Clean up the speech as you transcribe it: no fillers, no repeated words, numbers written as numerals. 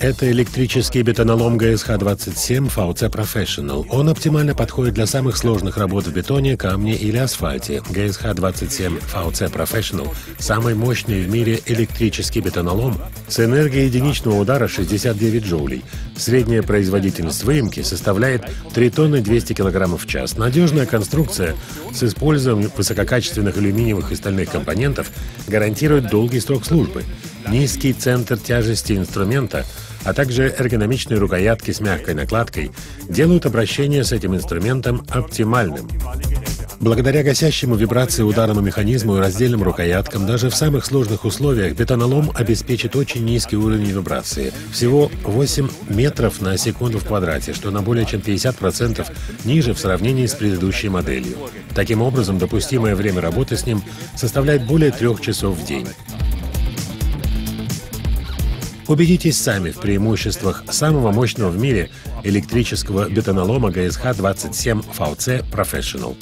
Это электрический бетонолом ГСХ-27 VC Professional. Он оптимально подходит для самых сложных работ в бетоне, камне или асфальте. ГСХ-27 VC Professional – самый мощный в мире электрический бетонолом с энергией единичного удара 69 джоулей. Средняя производительность выемки составляет 3 тонны 200 килограммов в час. Надежная конструкция с использованием высококачественных алюминиевых и стальных компонентов гарантирует долгий срок службы. Низкий центр тяжести инструмента, а также эргономичные рукоятки с мягкой накладкой делают обращение с этим инструментом оптимальным. Благодаря гасящему вибрации ударному механизму и раздельным рукояткам даже в самых сложных условиях бетонолом обеспечит очень низкий уровень вибрации. Всего 8 метров на секунду в квадрате, что на более чем 50% ниже в сравнении с предыдущей моделью. Таким образом, допустимое время работы с ним составляет более 3 часов в день. Убедитесь сами в преимуществах самого мощного в мире электрического бетонолома ГСХ-27 VC Professional.